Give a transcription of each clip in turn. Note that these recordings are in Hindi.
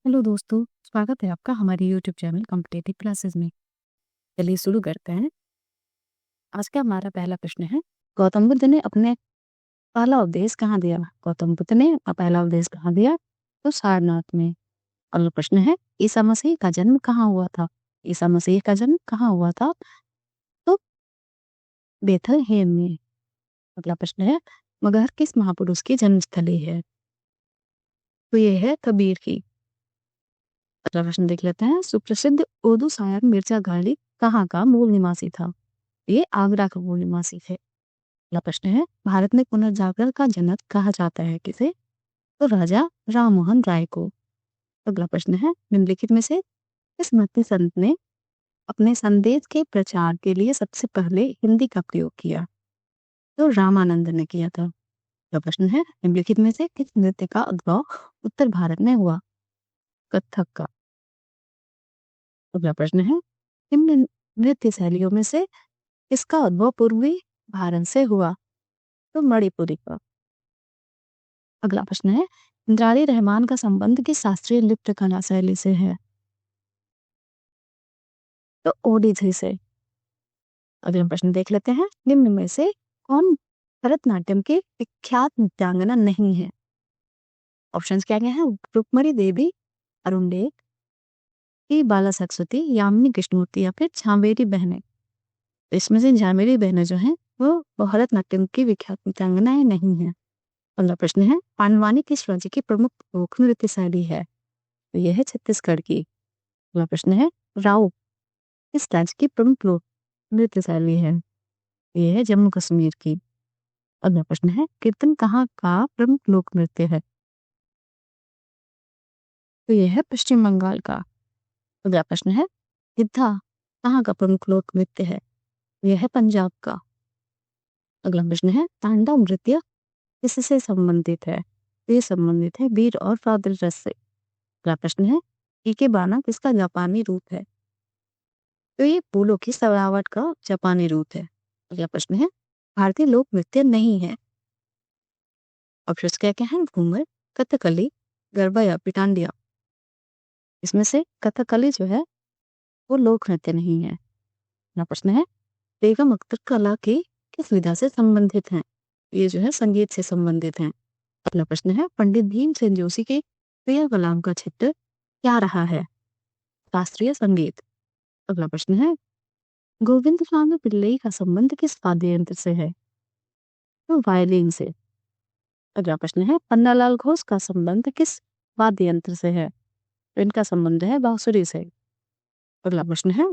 हेलो दोस्तों, स्वागत है आपका हमारे यूट्यूब चैनल कॉम्पिटिटिव क्लासेस में। चलिए शुरू करते हैं। आज का हमारा पहला प्रश्न है, गौतम बुद्ध ने अपने पहला उपदेश कहाँ दिया? गौतम बुद्ध ने अपना पहला उपदेश कहाँ दिया? तो सारनाथ में। अगला प्रश्न है, ईसा मसीह का जन्म कहाँ हुआ था? ईसा मसीह का जन्म कहाँ हुआ था? तो बेथलहेम में। अगला प्रश्न है, मगहर किस महापुरुष की जन्मस्थली है? तो ये है कबीर की। अगला प्रश्न देख लेते हैं, सुप्रसिद्ध उर्दू शायर मिर्जा गालिब कहाँ का मूल निवासी था? ये आगरा का मूल निवासी थे। अगला प्रश्न है, भारत में पुनर्जागरण का जनक कहा जाता है किसे? तो राजा राममोहन राय को। अगला प्रश्न है, निम्नलिखित में से किस मध्य संत ने अपने संदेश के प्रचार के लिए सबसे पहले हिंदी का प्रयोग किया? तो रामानंद ने किया था। अगला प्रश्न है, निम्नलिखित में से किस नृत्य का उद्भव उत्तर भारत में हुआ? कथक का। अगला प्रश्न है, निम्न नृत्य शैलियों में से किसका उद्भव पूर्वी भारत से हुआ? तो मणिपुरी का। अगला प्रश्न है, इंद्राणी रहमान का संबंध किस शास्त्रीय नृत्य कला शैली से है? तो ओडिसी से। अगला प्रश्न देख लेते हैं, निम्न में से कौन भरतनाट्यम की विख्यात नृत्यांगना नहीं है? ऑप्शंस क्या क्या हैं? रुक्मणी देवी, अरुण देव, की बाला सरस्वती, यामिनी कृष्णमूर्ति या फिर झामेरी बहनें। तो इसमें से झामेरी बहनें जो हैं वो भरतनाट्यम की विख्यात नृत्यांगनाएं नहीं है। अगला प्रश्न है, पांडवानी किस राज्य की प्रमुख लोक नृत्य शैली है? तो यह है छत्तीसगढ़ की। अगला प्रश्न है, राव किस राज्य की प्रमुख लोक नृत्य शैली है? ये है जम्मू कश्मीर की। अगला प्रश्न है, कीर्तन कहाँ का प्रमुख लोक नृत्य है? तो यह है पश्चिम बंगाल का। अगला प्रश्न है, गिद्धा कहाँ का प्रमुख लोक नृत्य है? यह है पंजाब का। अगला प्रश्न है, तांडव नृत्य किससे संबंधित है? ये संबंधित है वीर और रौद्र रस से। अगला प्रश्न है, इकेबाना किसका जापानी रूप है? तो ये फूलों की सजावट का जापानी रूप है। अगला प्रश्न है, भारतीय लोक नृत्य नहीं है। ऑप्शंस क्या क्या हैं? घूमर, कथकली, गरबा या पिटांडिया। इसमें से कथकली जो है वो लोक नृत्य नहीं है। अगला प्रश्न है, बेगम अख्तर कला की किस विधा से संबंधित हैं? ये जो है संगीत से संबंधित हैं। अगला प्रश्न है, पंडित भीमसेन जोशी के प्रिय कलाम का क्षेत्र क्या रहा है? शास्त्रीय संगीत। अगला प्रश्न है, गोविंद स्वामी पिल्लई का संबंध किस वाद्य यंत्र से है? तो वायलिन से। अगला प्रश्न है, पन्नालाल घोष का संबंध किस वाद्य यंत्र से है? तो इनका संबंध है बांसुरी से। अगला प्रश्न है,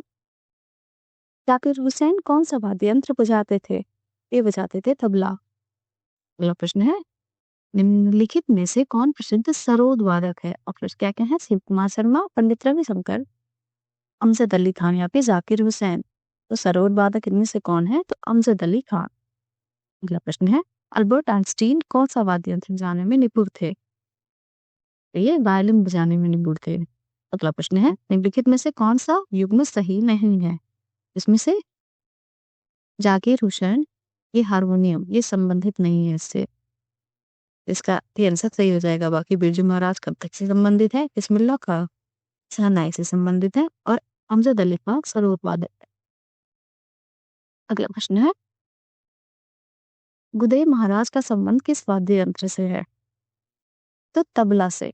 जाकिर हुसैन कौन सा वाद्य यंत्र बजाते थे? ये बजाते थे तबला। अगला प्रश्न है, निम्नलिखित में से कौन प्रसिद्ध सरोद वादक है? ऑप्शन क्या क्या है? शिव कुमार शर्मा, पंडित रविशंकर, अमजद अली खान या फिर जाकिर हुसैन। तो सरोद वादक इनमें से कौन है? तो अमजद अली खान। अगला प्रश्न है, अल्बर्ट आइंस्टीन कौन सा वाद्य यंत्र बजाने में निपुण थे? तो ये वायलिन बजाने में निपुण थे। अगला प्रश्न है, निम्नलिखित में से कौन सा युग्म सही नहीं है? इसमें से जाकिर हुसैन ये हारमोनियम ये संबंधित नहीं है इससे। इसका ये आंसर सही हो जाएगा। बाकी बिरजू महाराज कब तक से संबंधित है? बिस्मिल्लाह का शहनाई से संबंधित है और अमजद अली खान सरोद वादक है। अगला प्रश्न है, गुदई महाराज का संबंध किस वाद्य यंत्र से है? तो तबला से।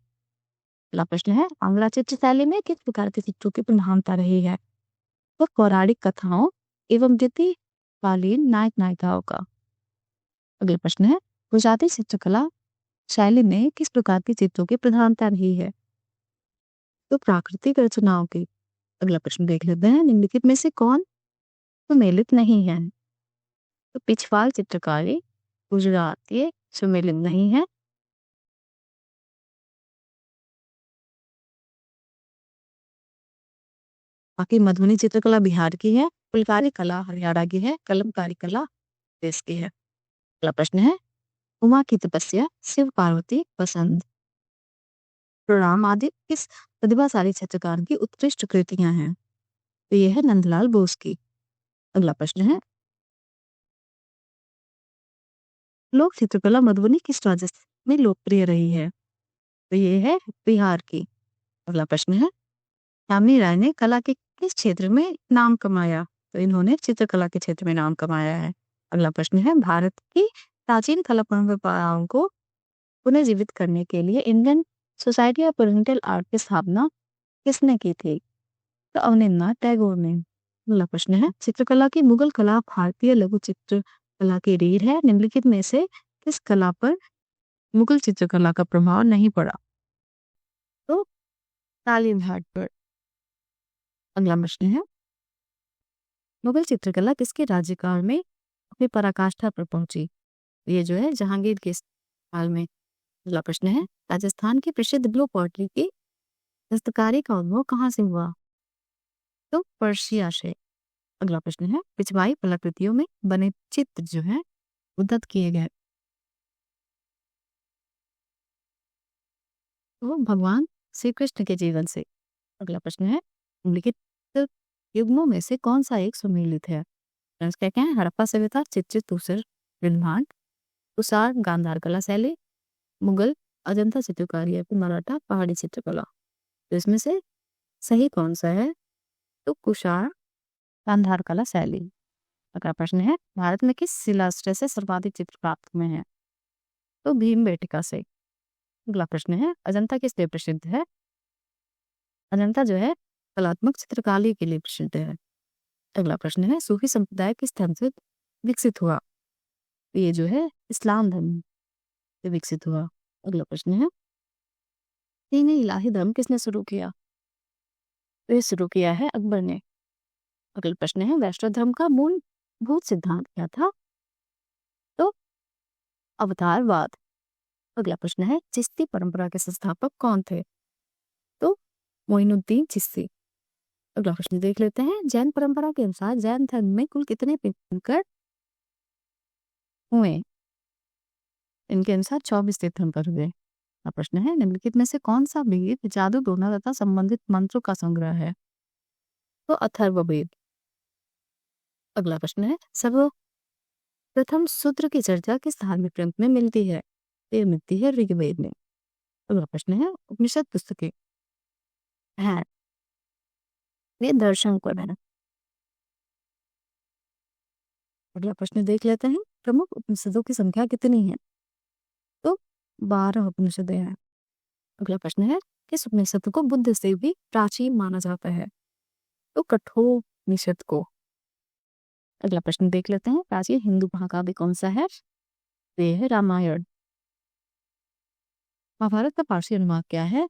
अगला प्रश्न है, आंग्ला चित्र शैली में किस प्रकार के चित्रों की प्रधानता रही है? तो पौराणिक कथाओं एवं रीतिकालीन नायक नायिकाओं का। अगला प्रश्न है, गुजराती चित्रकला शैली में किस प्रकार की चित्रों की प्रधानता रही है? तो प्राकृतिक रचनाओं की। अगला प्रश्न देख लेते हैं, निम्नलिखित में से कौन सुमेलित नहीं है? तो पिछवाल चित्रकारी गुजरात ये सुमेलित नहीं है। बाकी मधुबनी चित्रकला बिहार की है, फुलकारी कला हरियाणा की है, कलमकारी कला देश की है। अगला प्रश्न है, उमा की तपस्या शिव पार्वती पसंद प्रणाम आदि किस प्रतिभाशाली चित्रकार की उत्कृष्ट कृतियां हैं? तो यह है नंदलाल बोस की। अगला प्रश्न है, लोक चित्रकला मधुबनी किस राज्य में लोकप्रिय रही है? तो ये है बिहार की। अगला प्रश्न है, यामिनी राय ने कला के किस क्षेत्र में नाम कमाया? तो इन्होंने चित्रकला के क्षेत्र में नाम कमाया है। अगला प्रश्न है, भारत की प्राचीन कला परंपराओं को पुनर्जीवित करने के लिए Indian society of oriental art की स्थापना किसने की थी? तो अवनींद्रनाथ टैगोर ने। अगला प्रश्न है, चित्रकला की मुगल कला भारतीय लघु चित्रकला की रीढ़ है। निम्नलिखित में से किस कला पर मुगल चित्रकला का प्रभाव नहीं पड़ा? तो तालीम घाट पर। अगला प्रश्न है, मुगल चित्रकला किसके राज्यकाल में अपनी पराकाष्ठा पर पहुंची? ये जो है जहांगीर के काल में। अगला प्रश्न है, राजस्थान की प्रसिद्ध ब्लू पॉटरी की दस्तकारी का उद्भव कहाँ से हुआ? तो पर्शिया से। अगला प्रश्न है, पिछवाई कलाकृतियों में बने चित्र जो है उद्धत किए गए तो भगवान श्री कृष्ण के जीवन से। अगला प्रश्न है, निम्नलिखित युग्मों में से कौन सा एक सुमेलित है? क्या क्या है? हड़प्पा सभ्यता, चित्रित धूसर निर्माण, तुषार गांधार कला शैली, मुगल अजंता चित्रकारी या फिर मराठा पहाड़ी चित्रकला। तो इसमें से सही कौन सा है? तो कुषाण गांधार कला शैली। अगला प्रश्न है, भारत में किस शिलाश्रय से सर्वाधिक चित्र प्राप्त हुए हैं? तो भीमबेटका से। अगला प्रश्न है, अजंता किस लिए प्रसिद्ध है? अजंता जो है कलात्मक चित्रकारी के लिए प्रसिद्ध है। अगला प्रश्न है, सूफी संप्रदाय किस धर्म से विकसित हुआ? ये जो है इस्लाम धर्म से विकसित हुआ। अगला प्रश्न है, तीन इलाही धर्म किसने शुरू किया? तो ये शुरू किया है अकबर ने। अगला प्रश्न है, वैष्णव धर्म का मूलभूत सिद्धांत क्या था? तो अवतारवाद। अगला प्रश्न है, चिश्ती परंपरा के संस्थापक कौन थे? तो मोइनुद्दीन चिश्ती। अगला प्रश्न देख लेते हैं, जैन परंपरा के अनुसार जैन धर्म में कुल कितने तीर्थंकर हुए? इनके अनुसार 24 तीर्थंकर हुए। अगला प्रश्न है, निम्नलिखित में से कौन सा वेद जादू टोना तथा संबंधित मंत्रों का संग्रह है? तो अथर्ववेद। अगला प्रश्न है, सर्वप्रथम सूत्र की चर्चा किस धार्मिक ग्रंथ में मिलती है? ये मिलती है ऋग्वेद में। अगला प्रश्न है, उपनिषद पुस्तकें हैं वे दर्शन को है। अगला प्रश्न देख लेते हैं, प्रमुख उपनिषदों की संख्या कितनी है? तो 12 उपनिषदें हैं। अगला प्रश्न है, किस उपनिषद को बुद्ध से भी प्राचीन माना जाता है? तो कठोपनिषद को। अगला प्रश्न देख लेते हैं, प्राचीन हिंदू महाकाव्य कौन सा है? ये है रामायण। महाभारत का पारसी अनुवाद क्या है?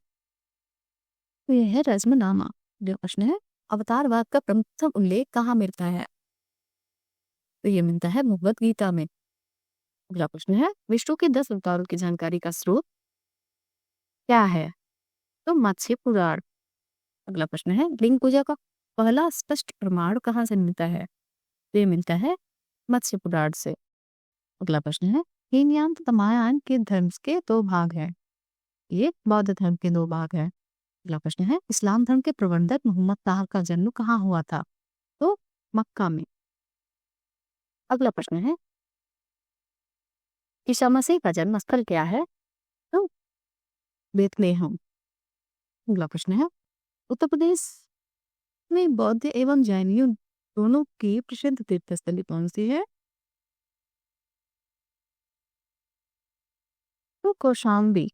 तो यह है रज्मनामा। अगला प्रश्न है, अवतारवाद का प्रमुख उल्लेख कहाँ मिलता है? तो ये मिलता है भगवत गीता में। अगला प्रश्न है, विष्णु के 10 अवतारों की जानकारी का स्रोत क्या है? तो मत्स्य पुराण। अगला प्रश्न है, लिंग पूजा का पहला स्पष्ट प्रमाण कहाँ से मिलता है? तो ये मिलता है मत्स्य पुराण से। अगला प्रश्न है, हीनयान तथा महायान के धर्म के 2 भाग हैं। ये बौद्ध धर्म के 2 भाग हैं। अगला प्रश्न है, इस्लाम धर्म के प्रवर्तक मोहम्मद ताहा का जन्म कहाँ हुआ था? तो मक्का में। अगला प्रश्न है, ईसा मसीह का जन्म स्थल क्या है? तो बेथलेहम। अगला प्रश्न है, उत्तर प्रदेश में बौद्ध एवं जैनियों दोनों की प्रसिद्ध तीर्थस्थली कौन सी है? तो कौशाम्बी।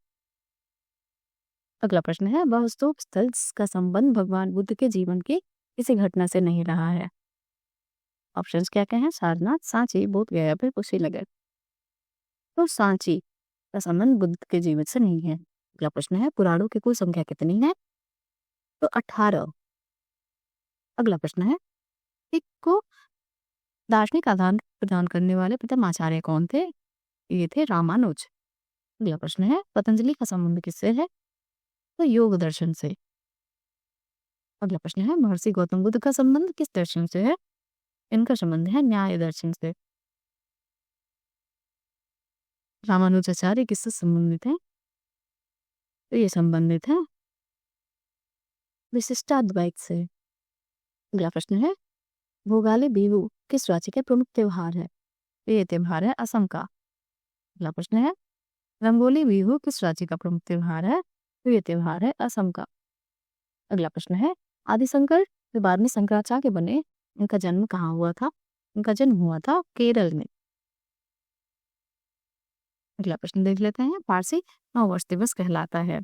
अगला प्रश्न है, वह स्तूप स्थल का संबंध भगवान बुद्ध के जीवन की किसी घटना से नहीं रहा है? ऑप्शंस क्या क्या हैं? सारनाथ, सांची, बोध गया, फिर कुशीनगर। तो सांची का संबंध बुद्ध के जीवन से नहीं है। अगला प्रश्न है, पुराणों की कुल संख्या कितनी है? तो 18। अगला प्रश्न है, सिख को दार्शनिक आदान प्रदान करने वाले प्रथम आचार्य कौन थे? ये थे रामानुज। अगला प्रश्न है, पतंजलि का संबंध किससे है? तो योग दर्शन से। अगला प्रश्न है, महर्षि गौतम बुद्ध का संबंध किस दर्शन से है? इनका संबंध है न्याय दर्शन से। रामानुजाचार्य किससे संबंधित है? तो ये संबंधित है विशिष्टाद्वैत से। अगला प्रश्न है, भोगाली बिहू किस राज्य के प्रमुख त्योहार है? तो ये त्योहार है असम का। अगला प्रश्न है, रंगोली बिहू किस राज्य का प्रमुख त्योहार है? तो ये त्योहार है असम का। अगला प्रश्न है आदिशंकर फिर बाद में शंकराचार्य बने, इनका जन्म कहाँ हुआ था? इनका जन्म हुआ था केरल में। अगला प्रश्न देख लेते हैं पारसी नववर्ष दिवस कहलाता है,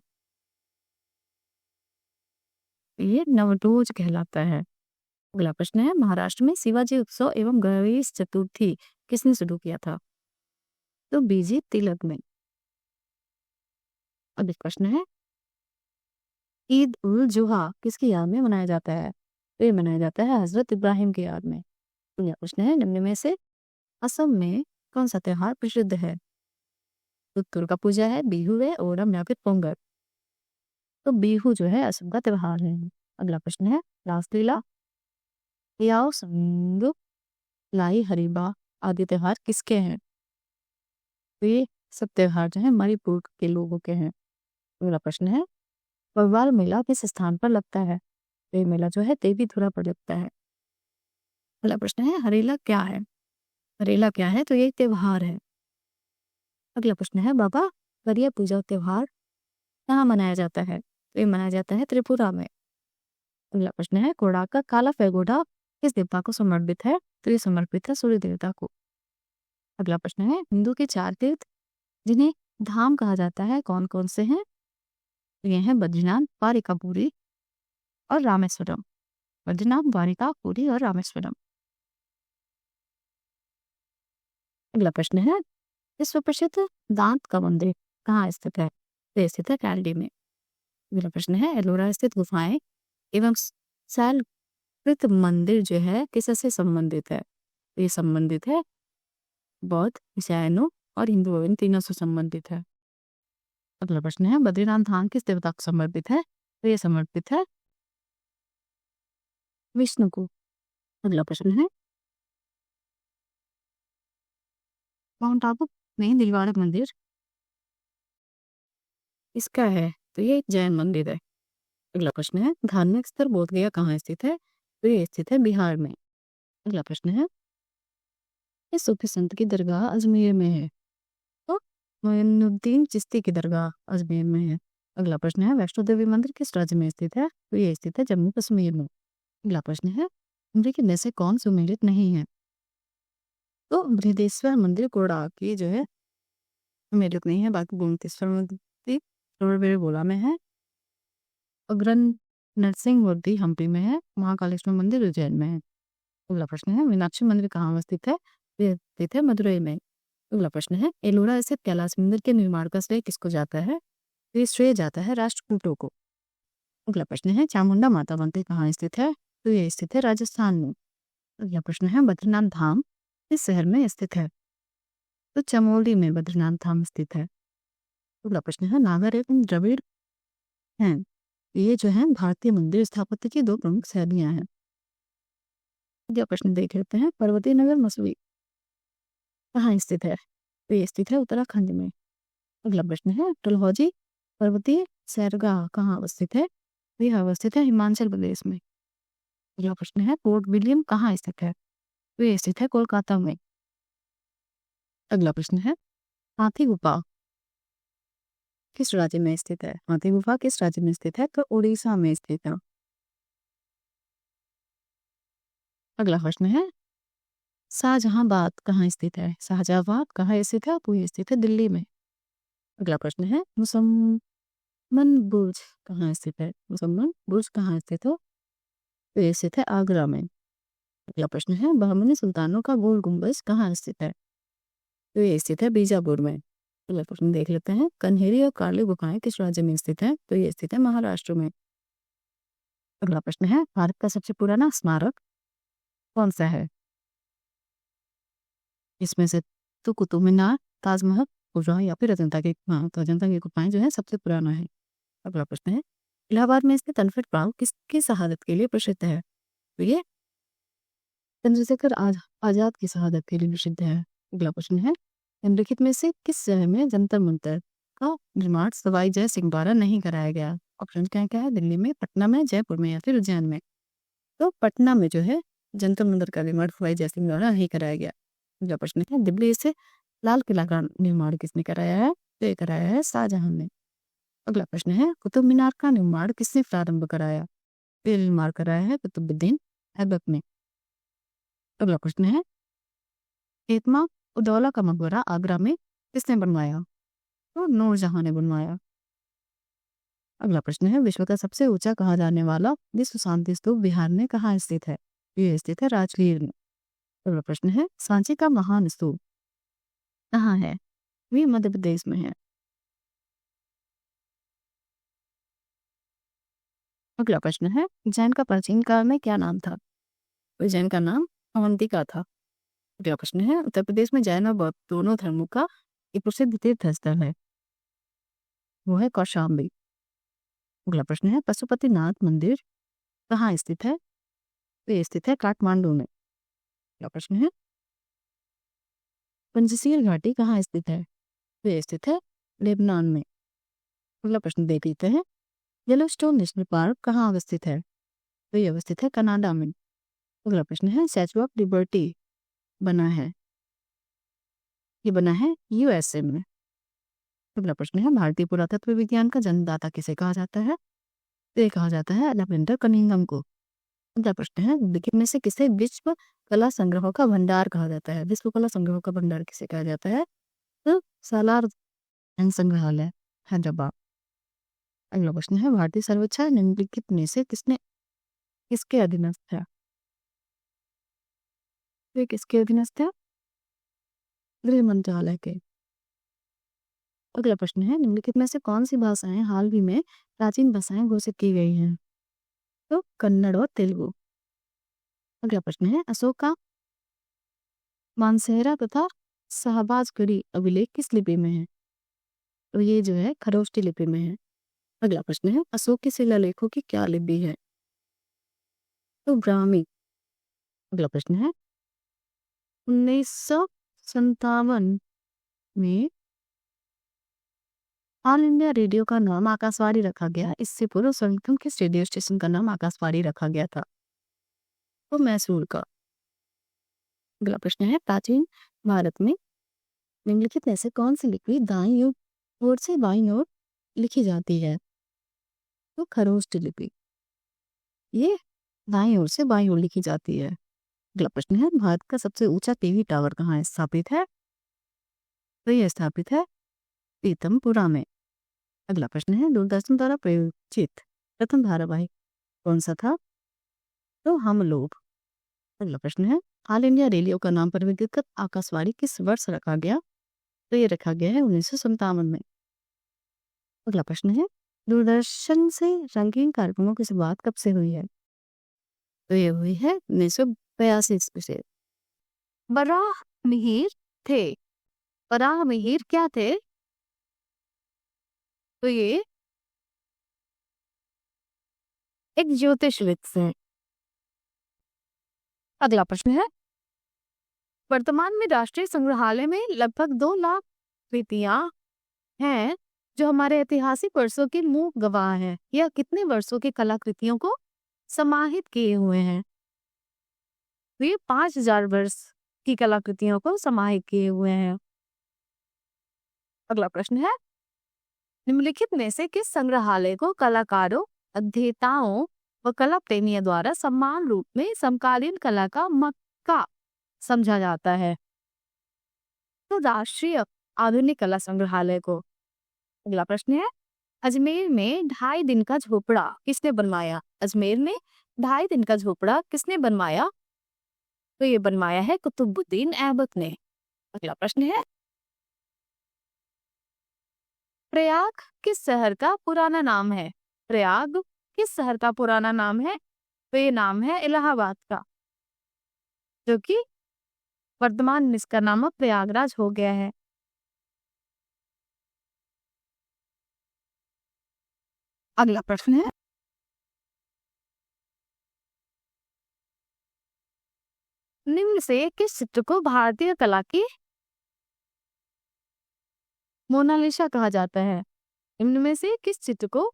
ये नवरोज कहलाता है। अगला प्रश्न है महाराष्ट्र में शिवाजी उत्सव एवं गणेश चतुर्थी किसने शुरू किया था? तो बीजी तिलक ने। अगला प्रश्न है ईद उल जुहा किसकी याद में मनाया जाता है? तो ये मनाया जाता है हजरत इब्राहिम की याद में। अगला प्रश्न है निम्न में से असम में कौन सा त्योहार प्रसिद्ध है? तो दुर्गा पूजा है, बिहू है, ओणम या फिर पोंगल। तो बिहू जो है असम का त्योहार है। अगला प्रश्न है रासलीला, याओ संग, लाई हरीबा आदि त्योहार किसके हैं? तो ये सब त्योहार जो है मणिपुर के लोगों के हैं। अगला प्रश्न है बवाल मेला किस स्थान पर लगता है? तो ये मेला जो है देवीधुरा पर लगता है। अगला प्रश्न है हरेला क्या है? हरेला क्या है? तो ये एक त्योहार है। अगला प्रश्न है बाबा गरिया पूजा त्योहार कहाँ मनाया जाता है? तो ये मनाया जाता है त्रिपुरा में। अगला प्रश्न है घोड़ा का काला पैगोडा किस देवता को समर्पित है? तो ये समर्पित है सूर्य देवता को। अगला प्रश्न है हिंदू के 4 तीर्थ जिन्हें धाम कहा जाता है कौन कौन से हैं? तो ये हैं बद्रीनाथ, द्वारिकापुरी और रामेश्वरम। बद्रीनाथ, द्वारिकापुरी और रामेश्वरम। अगला प्रश्न है विश्व प्रसिद्ध दांत का मंदिर कहाँ स्थित है? तो स्थित है कैलडी में। अगला प्रश्न है एलोरा स्थित गुफाएं एवं शैलकृत मंदिर जो है किससे संबंधित है? तो ये संबंधित है बौद्ध, जैनों और हिंदुओं इन तीनों से संबंधित है। अगला प्रश्न है बद्रीनाथ धाम किस देवता को समर्पित है? तो ये समर्पित है विष्णु को। अगला प्रश्न है माउंट आबू में दिलवाड़ा मंदिर इसका है? तो ये एक जैन मंदिर है। अगला प्रश्न है धार्मिक स्थल बोध गया कहाँ स्थित है? तो ये स्थित है बिहार में। अगला प्रश्न है इस सूफी संत की दरगाह अजमेर में है? तो मोइनुद्दीन चिश्ती की दरगाह अजमेर में है। अगला प्रश्न है वैष्णो देवी मंदिर किस राज्य में स्थित है? तो ये स्थित है जम्मू कश्मीर में। अगला प्रश्न है अमरीकी में से कौन सुमेलित नहीं है? तो बृहदेश्वर मंदिर कोड़ा की जो है सुमेलित नहीं है, बाकी गोमतेश्वर मंदिर बोला में है, अग्रन नरसिंहवर्धी हम्पी में है, महाकालेश्वर मंदिर उज्जैन में है। अगला प्रश्न है मीनाक्षी मंदिर कहाँ अवस्थित है? ये स्थित है मदुरई में। अगला प्रश्न है एलोरा स्थित कैलाश मंदिर के निर्माण का श्रेय किसको जाता है? तो ये श्रेय जाता है राष्ट्रकूटों को। अगला प्रश्न है चामुंडा माता मंदिर कहाँ स्थित है? तो ये स्थित है राजस्थान में। अगला प्रश्न है बद्रीनाथ धाम किस शहर में स्थित है? तो चमोली में बद्रीनाथ धाम स्थित है। अगला प्रश्न है नागर एवं द्रविड़ हैं, ये जो है भारतीय मंदिर स्थापत्य की 2 प्रमुख शैलियां हैं। अगला प्रश्न देख लेते हैं पर्वतीय नगर मसूरी कहाँ स्थित है? तो ये स्थित है उत्तराखंड में। अगला प्रश्न है डलहौजी पर्वतीय सैरगाह कहाँ अवस्थित है? तो यह अवस्थित है हिमाचल प्रदेश में। अगला प्रश्न है पोर्ट विलियम कहाँ स्थित है? तो ये स्थित है कोलकाता में। अगला प्रश्न है हाथी गुफा किस राज्य में स्थित है? हाथी गुफा किस राज्य में स्थित है? तो उड़ीसा में स्थित है। अगला प्रश्न है शाहजहांबाद कहाँ स्थित है? शाहजहांबाद कहाँ स्थित है? तो ये स्थित है दिल्ली में। अगला प्रश्न है मुसम्मन बुर्ज कहाँ स्थित है? मुसम्मन बुर्ज कहाँ स्थित हो? तो ये स्थित है आगरा में। अगला प्रश्न है बहमनी सुल्तानों का गोल गुम्बज कहाँ स्थित है? तो ये स्थित है बीजापुर में। अगला प्रश्न देख लेते हैं कन्हेरी और कार्ले गुफाएं किस राज्य में स्थित है? तो ये स्थित है महाराष्ट्र में। अगला प्रश्न है भारत का सबसे पुराना स्मारक कौन सा है? इसमें से तो कुतुब मीनार, ताजमहल, गुफा या फिर अजंता की गुफा। तो अजंता की गुफाएं जो है सबसे पुराना है। अगला प्रश्न है इलाहाबाद में स्थित अनफिट बाग किसकी शहादत के लिए प्रसिद्ध है? तो ये चंद्रशेखर आजाद की शहादत के लिए प्रसिद्ध है। अगला प्रश्न है निम्नलिखित में से किस शहर में जंतर मंतर का निर्माण सवाई जय सिंह द्वारा नहीं कराया गया? ऑप्शन क्या क्या है दिल्ली में, पटना में, जयपुर में या फिर उज्जैन में? तो पटना में जो है जंतर मंतर का निर्माण सवाई जय सिंह द्वारा नहीं कराया गया। अगला प्रश्न है दिल्ली से लाल किला का निर्माण किसने कराया है? तो ये कराया है शाहजहां ने। अगला प्रश्न है कुतुब मीनार का निर्माण किसने प्रारंभ कराया? पे निर्माण कराया है कुतुबुद्दीन ऐबक ने। अगला प्रश्न है, एतमा उदौला का मकबरा आगरा में किसने बनवाया? तो नूरजहां ने बनवाया। अगला प्रश्न है, विश्व का सबसे ऊंचा कहा जाने वाला विश्व शांति स्तूप बिहार में कहाँ स्थित है? ये स्थित है राजगीर में। अगला प्रश्न है, सांची का महान स्तूप कहाँ है? ये मध्य प्रदेश में है। अगला प्रश्न है, जैन का प्राचीन काल में क्या नाम था? तो जैन का नाम अवंतिका था। अगला प्रश्न है, उत्तर प्रदेश में जैन और बौद्ध दोनों धर्मों का एक प्रसिद्ध तीर्थ स्थल है, वो है कौशाम्बी। अगला प्रश्न है, पशुपतिनाथ मंदिर कहाँ स्थित है? तो ये स्थित है काठमांडू में। अगला प्रश्न है, पंजशील घाटी कहाँ स्थित है? तो ये स्थित है लेबनान में। अगला प्रश्न देख लेते हैं, येलोस्टोन नेशनल पार्क कहाँ अवस्थित है? तो ये अवस्थित है कनाडा में। अगला प्रश्न है, स्टैचू ऑफ लिबर्टी बना है, ये बना है यूएसए में। अगला प्रश्न है, भारतीय पुरातत्व विज्ञान का जन्मदाता किसे कहा जाता है? तो ये कहा जाता है अलेक्जेंडर कनिंघम को। अगला प्रश्न है, निम्नलिखित में से किसे विश्व कला संग्रहों का भंडार कहा जाता है? विश्व कला संग्रहों का भंडार किसे कहा जाता है? तो सालार जैन संग्रहालय हैदराबाद। अगला प्रश्न है, भारतीय सर्वेक्षण निम्नलिखित में से किसके अधीनस्थ है? तो ये किसके अधीनस्थ है? गृह मंत्रालय के। अगला प्रश्न है, निम्नलिखित में से कौन सी भाषाएं हाल ही में प्राचीन भाषाएं घोषित की गई हैं? तो कन्नड़ और तेलुगु। अगला प्रश्न है, अशोक का मानसेहरा तथा शाहबाजगढ़ी अभिलेख किस लिपि में है? तो ये जो है खरोष्टी लिपि में है। अगला प्रश्न है, अशोक के शिलालेखों की क्या लिपि है? तो ब्राह्मी। अगला प्रश्न है, 1957 में ऑल इंडिया रेडियो का नाम आकाशवाणी रखा गया, इससे पूर्व सर्वप्रथम किस रेडियो स्टेशन का नाम आकाशवाणी रखा गया था? तो मैसूर का। अगला प्रश्न है, प्राचीन भारत में निम्नलिखित में से कौन सी लिपि दाईं ओर से बाईं ओर लिखी जाती है? तो खरोष्ट लिपि, ये दाईं ओर से बाईं ओर लिखी जाती है। अगला प्रश्न है, भारत का सबसे ऊंचा टीवी टावर कहाँ स्थापित है? तो यह स्थापित है पीतमपुरा में। अगला प्रश्न है, दूरदर्शन द्वारा प्रायोजित प्रथम धारावाहिक कौन सा था? तो हम लोग। अगला प्रश्न है, ऑल इंडिया रेडियो का नाम परिवर्तित आकाशवाणी किस वर्ष रखा गया? तो ये रखा गया है 1957 में। अगला प्रश्न है, दूरदर्शन से रंगीन कार्यक्रमों की शुरुआत कब से हुई है? तो ये हुई है 1982 ईस्वी से। बराह मिहिर थे। बराह मिहिर क्या थे? तो ये एक ज्योतिषविद थे। अगला प्रश्न है, वर्तमान में राष्ट्रीय संग्रहालय में लगभग 2 लाख कृतियां हैं जो हमारे ऐतिहासिक वर्षों की मूक गवाह हैं। यह कितने वर्षों की कलाकृतियों को समाहित किए हुए हैं? तो ये 5000 वर्ष की कलाकृतियों को समाहित किए हुए हैं। अगला प्रश्न है, निम्नलिखित में से किस संग्रहालय को कलाकारों, अध्येताओं व कला प्रेमियों द्वारा समान रूप में समकालीन कला का मक्का समझा जाता है? तो राष्ट्रीय आधुनिक कला संग्रहालय को। अगला प्रश्न है, अजमेर में 2.5 दिन का झोपड़ा किसने बनवाया? अजमेर में 2.5 दिन का झोपड़ा किसने बनवाया? तो ये बनवाया है कुतुबुद्दीन ऐबक ने। अगला प्रश्न है, प्रयाग किस शहर का पुराना नाम है? प्रयाग किस शहर का पुराना नाम है? तो ये नाम है इलाहाबाद का, जो कि वर्तमान में इसका नाम प्रयागराज हो गया है। अगला प्रश्न है, निम्न से किस चित्र को भारतीय कला की मोनालिसा कहा जाता है? निम्न में से किस चित्र को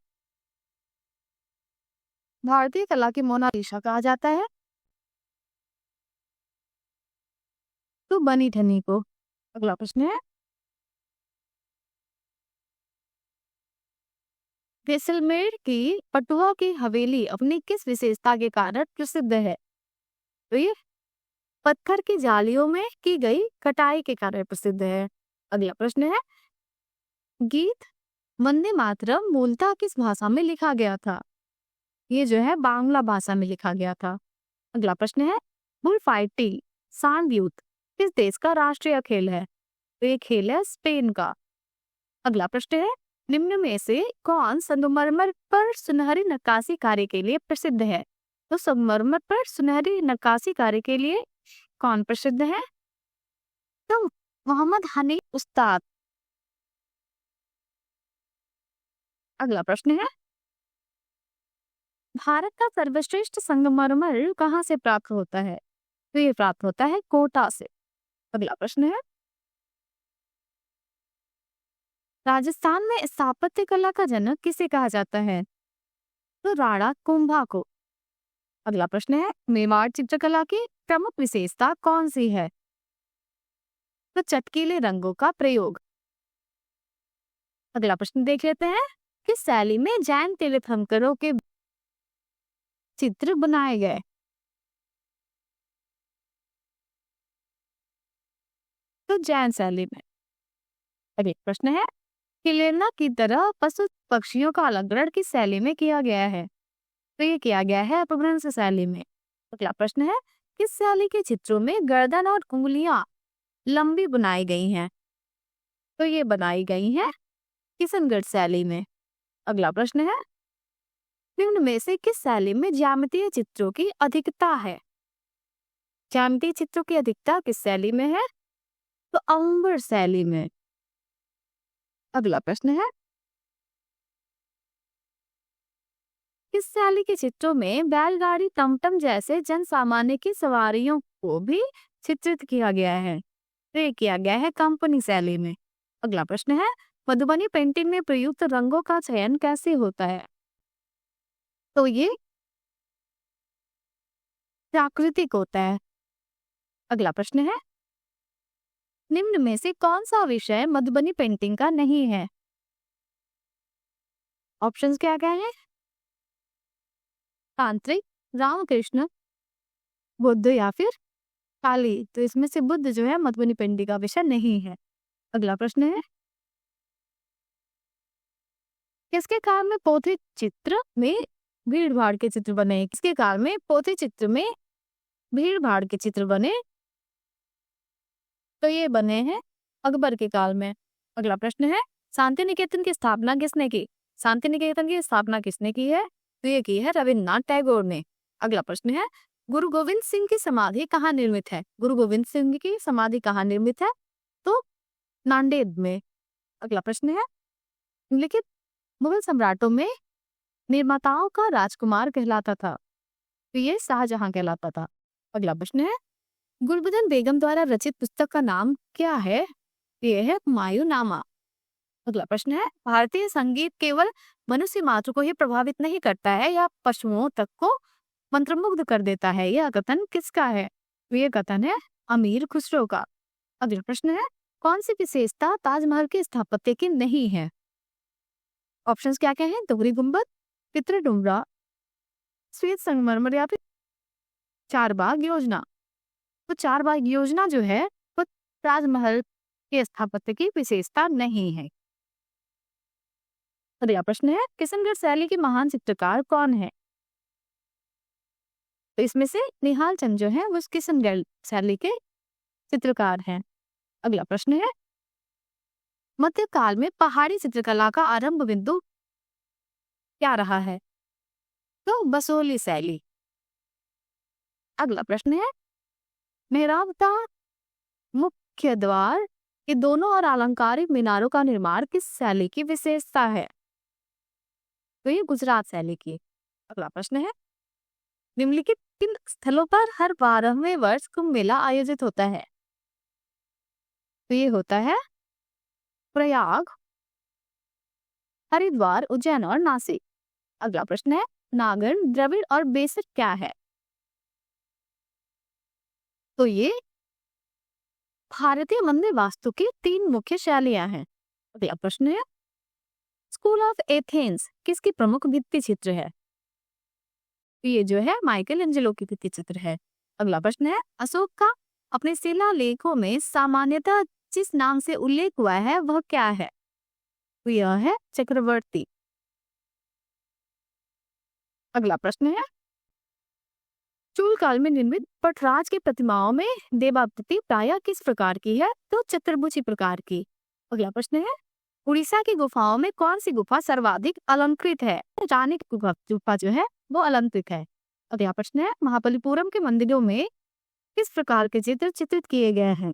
भारतीय कला की मोनालिसा कहा जाता है? तो बनी ठनी को। अगला प्रश्न है, जैसलमेर की पटुआ की हवेली अपनी किस विशेषता के कारण प्रसिद्ध है? तो ये पत्थर की जालियों में की गई कटाई के कारण प्रसिद्ध है। अगला प्रश्न है, गीत वंदे मातरम मूलतः किस भाषा में लिखा गया था? ये जो है बांग्ला भाषा में लिखा गया था। अगला प्रश्न है, बुल फाइटिंग सांड युद्ध किस देश का राष्ट्रीय खेल है? तो ये खेल है स्पेन का। अगला प्रश्न है, निम्न में से कौन संगमरमर पर सुनहरी नक्काशी कार्य के लिए प्रसिद्ध है? तो संगमरमर पर सुनहरी नक्काशी कार्य के लिए कौन प्रसिद्ध है? तो मोहम्मद हनीफ उस्ताद। अगला प्रश्न है, भारत का सर्वश्रेष्ठ संगमरमर कहाँ से प्राप्त होता है? तो ये प्राप्त होता है कोटा से। अगला प्रश्न है, राजस्थान में स्थापत्य कला का जनक किसे कहा जाता है? तो राणा कुंभा को। अगला प्रश्न है, मेवाड़ चित्रकला की प्रमुख विशेषता कौन सी है? तो चटकीले रंगों का प्रयोग। अगला प्रश्न देख लेते हैं, किस शैली में जैन तीर्थंकरों के चित्र बनाए गए? तो जैन शैली में। अगला प्रश्न है, किलेना की तरह पशु पक्षियों का अलंकरण किस शैली में किया गया है? तो ये किया गया है अपभ्रंश शैली में। अगला प्रश्न है, किस शैली के चित्रों में गर्दन और उंगलियां लंबी बनाई गई हैं? तो ये बनाई गई हैं किशनगढ़ शैली में। अगला प्रश्न है, निम्न में से किस शैली में ज्यामितीय चित्रों की अधिकता है? ज्यामितीय चित्रों की अधिकता किस शैली में है? तो अम्बर शैली में। अगला प्रश्न है, किस शैली के चित्रों में बैलगाड़ी टमटम जैसे जन सामान्य की सवारियों को भी चित्रित किया गया है? तो ये किया गया है कंपनी शैली में। अगला प्रश्न है, मधुबनी पेंटिंग में प्रयुक्त रंगों का चयन कैसे होता है? तो ये प्राकृतिक होता है। अगला प्रश्न है, निम्न में से कौन सा विषय मधुबनी पेंटिंग का नहीं है? ऑप्शंस क्या क्या है? तांत्रिक, रामकृष्ण, बुद्ध या फिर काली। तो इसमें से बुद्ध जो है मधुबनी पेंटिंग का विषय नहीं है। अगला प्रश्न है, किसके काल में पोथी चित्र में भीड़ भाड़ के चित्र बने? किसके काल में पोथी चित्र में भीड़ भाड़ के चित्र बने? तो ये बने हैं अकबर के काल में। अगला प्रश्न है, शांति निकेतन की स्थापना किसने की? शांति निकेतन की स्थापना किसने की है? तो ये की है रविन्द्रनाथ टैगोर ने। अगला प्रश्न है, गुरु गोविंद सिंह की समाधि कहाँ निर्मित है? गुरु गोविंद सिंह की समाधि कहाँ निर्मित है? तो नांदेड़ में। अगला प्रश्न है, निम्नलिखित मुगल सम्राटों में निर्माताओं का राजकुमार कहलाता था? तो ये शाहजहां कहलाता था। अगला प्रश्न है, गुलबदन बेगम द्वारा रचित पुस्तक का नाम क्या है? ये है हुमायूंनामा। अगला प्रश्न है, भारतीय संगीत केवल मनुष्य मात्र को ही प्रभावित नहीं करता है या पशुओं तक को मंत्रमुग्ध कर देता है? यह कथन किसका है? ये कथन है अमीर खुसरो का। अगला प्रश्न है, कौन सी विशेषता ताजमहल के स्थापत्य की नहीं है? ऑप्शंस क्या क्या है? दोहरी गुंबद, पितृडुमरा, श्वेत संगमरमर या फिर चारबाग योजना। तो चारबाग योजना जो है वो ताजमहल के स्थापत्य की विशेषता नहीं है। अगला प्रश्न है, किशनगढ़ शैली के महान चित्रकार कौन है? तो इसमें से निहाल चंद जो है वो किशनगढ़ शैली के चित्रकार हैं। अगला प्रश्न है, मध्यकाल में पहाड़ी चित्रकला का आरंभ बिंदु क्या रहा है? तो बसोली शैली। अगला प्रश्न है, मेहराबदार मुख्य द्वार के दोनों और अलंकारिक मीनारों का निर्माण किस शैली की विशेषता है? तो ये गुजरात शैली की। अगला प्रश्न है, निम्नलिखित किन स्थलों पर हर 12वें वर्ष कुंभ मेला आयोजित होता है? तो ये होता है प्रयाग, हरिद्वार, उज्जैन और नासिक। अगला प्रश्न है, नागर, द्रविड़ और बेसिक क्या है? तो ये भारतीय मंदिर वास्तु की 3 मुख्य शैलियां हैं। अगला प्रश्न है, स्कूल ऑफ एथेंस किसकी प्रमुख भित्ति चित्र है? ये जो है माइकल एंजेलो की भित्ति चित्र है। अगला प्रश्न है, अशोक का अपने शिलालेखों में सामान्यतः जिस नाम से उल्लेख हुआ है वह क्या है? तो यह है चक्रवर्ती। अगला प्रश्न है, चूल काल में निर्मित पटराज की प्रतिमाओं में देवाकृति प्रायः किस प्रकार की है? तो चतुर्भुजी प्रकार की। अगला प्रश्न है, उड़ीसा की गुफाओं में कौन सी गुफा सर्वाधिक अलंकृत है? रानी की गुफा जो है वो अलंकृत है। अगला प्रश्न है, महाबलीपुरम के मंदिरों में किस प्रकार के चित्र चित्रित किए गए हैं?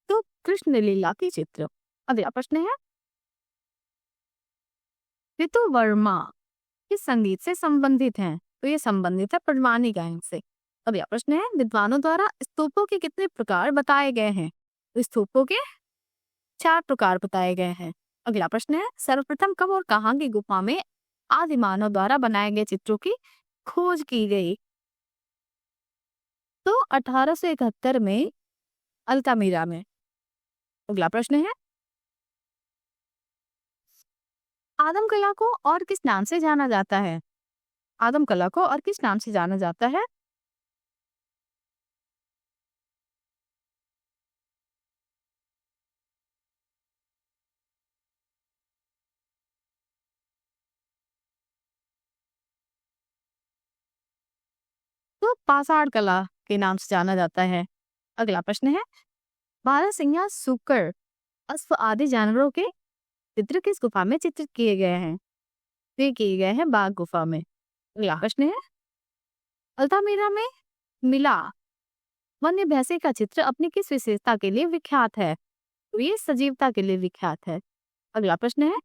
तो कृष्ण लीला की चित्र। अगला प्रश्न है, ऋतु वर्मा किस संगीत से संबंधित हैं? तो ये संबंधित है परवानी गायन से। अगला प्रश्न है, विद्वानों द्वारा स्तूपों के कितने प्रकार बताए गए हैं? तो स्तूपों के 4 प्रकार बताए गए हैं। अगला प्रश्न है, सर्वप्रथम कब और कहाँ की गुफा में आदि मानव द्वारा बनाए गए चित्रों की खोज की गई? तो 1871 में अल्तामीरा में। अगला प्रश्न है, आदम कला को और किस नाम से जाना जाता है? आदम कला को और किस नाम से जाना जाता है? तो पाषाण कला के नाम से जाना जाता है। अगला प्रश्न है, बारहसिंगा, सूकर, अश्व आदि जानवरों के चित्र किस गुफा में चित्रित किए गए हैं? ये किए गए हैं बाघ गुफा में। अगला प्रश्न है, अल्तामीरा में मिला वन्य भैंसे का चित्र अपनी किस विशेषता के लिए विख्यात है? तो ये सजीवता के लिए विख्यात है। अगला प्रश्न है,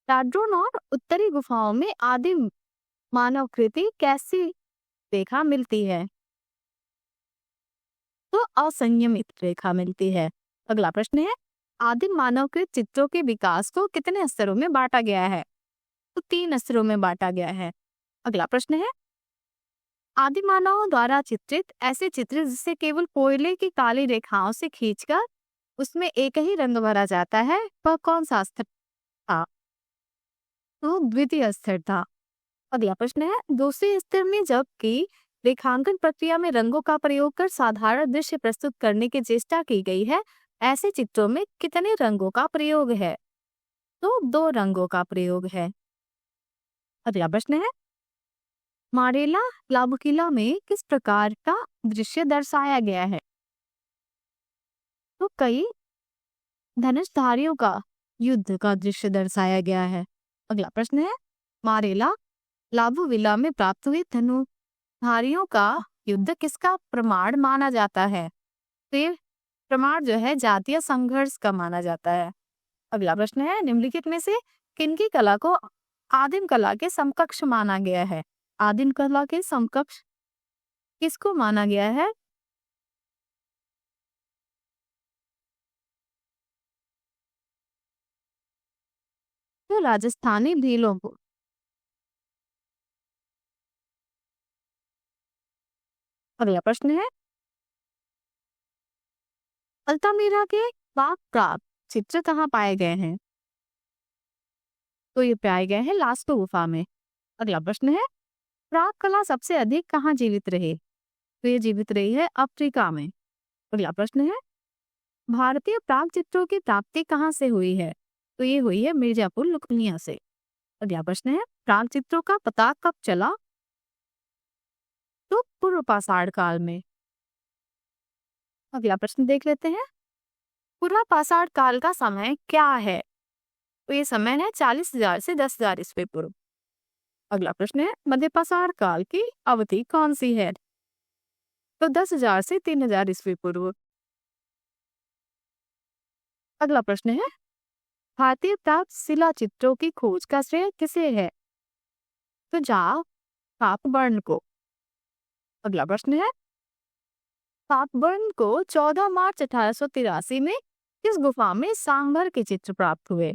लाड्रोन और उत्तरी गुफाओं में आदिम मानव कृति कैसी रेखा मिलती है? तो असंयमित रेखा मिलती है। अगला प्रश्न है, आदिम मानव के चित्रों के विकास को कितने स्तरों में बांटा गया है? तो 3 स्तरों में बांटा गया है। अगला प्रश्न है, आदिम मानव द्वारा चित्रित ऐसे चित्र जिसे केवल कोयले की काली रेखाओं से खींचकर उसमें एक ही रंग भरा जाता है, वह कौन सा स्तर था? तो द्वितीय स्तर था। अगला प्रश्न है, दूसरे स्तर में जबकि रेखांकन प्रक्रिया में रंगों का प्रयोग कर साधारण दृश्य प्रस्तुत करने की चेष्टा की गई है, ऐसे चित्रों में कितने रंगों का प्रयोग है? तो 2 रंगों का प्रयोग है। अगला प्रश्न है, मारेला लाबुकिला में किस प्रकार का दृश्य दर्शाया गया है? तो कई धनुषधारियों का युद्ध का दृश्य दर्शाया गया है। अगला प्रश्न है, मारेला लाबुविला में प्राप्त हुए धनुषधारियों का युद्ध किसका प्रमाण माना जाता है? तो ये प्रमाण जो है जातीय संघर्ष का माना जाता है। अगला प्रश्न है, निम्नलिखित में से किनकी कला को आदिम कला के समकक्ष माना गया है? आदिम कला के समकक्ष किसको माना गया है? तो राजस्थानी भीलों को। अगला प्रश्न है, अल्तामीरा के बाघ प्राप्त चित्र कहाँ पाए गए हैं? तो ये पाए गए हैं लास्को गुफा में। अगला प्रश्न है, प्राग कला सबसे अधिक कहाँ जीवित रही? तो ये जीवित रही है अफ्रीका में। अगला प्रश्न है, भारतीय प्राग चित्रों की प्राप्ति कहाँ से हुई है? तो ये हुई है मिर्जापुर लुकनिया से। अगला प्रश्न है, प्राग चित्रों का पता कब चला? तो पूर्व पाषाण काल में। अगला प्रश्न देख लेते हैं, पूर्व पाषाण काल का समय क्या है? तो ये समय है 40,000 से 10,000 ईस्वी पूर्व। अगला प्रश्न है, मध्य पाषाण काल की अवधि कौन सी है? तो 10,000 से 3,000 ईस्वी पूर्व। अगला प्रश्न है, भारतीय प्राप्त शिला चित्रों की खोज का श्रेय किसे है? तो जाव पापबर्न को। अगला प्रश्न है, पापबर्न को 14 मार्च 1883 में किस गुफा में सांभर के चित्र प्राप्त हुए?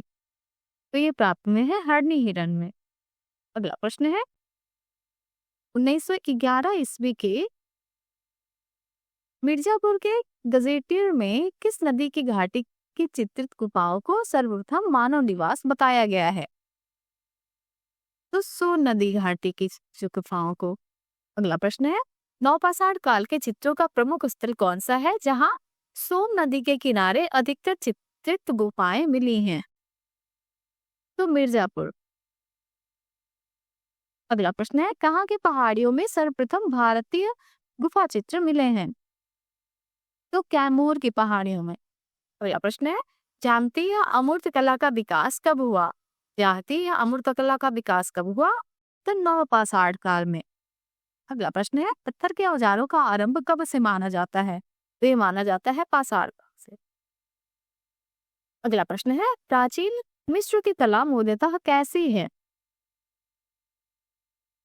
तो ये प्राप्त में है हरणी हिरन में। अगला प्रश्न है, 1911 ईस्वी के मिर्जापुर के गजेटियर में किस नदी की घाटी की चित्रित गुफाओं को सर्वप्रथम मानव निवास बताया गया है? तो सोन नदी घाटी की जो गुफाओं को। अगला प्रश्न है, नवपाषाण काल के चित्रों का प्रमुख स्थल कौन सा है जहां सोन नदी के किनारे अधिकतर चित्रित गुफाएं मिली हैं? तो मिर्जापुर। अगला प्रश्न है, कहाँ की पहाड़ियों में सर्वप्रथम भारतीय गुफा चित्र मिले हैं? तो कैमूर की पहाड़ियों में। अगला प्रश्न है, ज्यामिति या अमूर्त कला का विकास कब हुआ? ज्यामिति या अमूर्त कला का विकास कब हुआ? तो नवपाषाण काल में। अगला प्रश्न है, पत्थर के औजारों का आरंभ कब से माना जाता है? तो ये माना जाता है पाषाण काल से। अगला प्रश्न है, प्राचीन मिस्र की कला मूलतः कैसी है?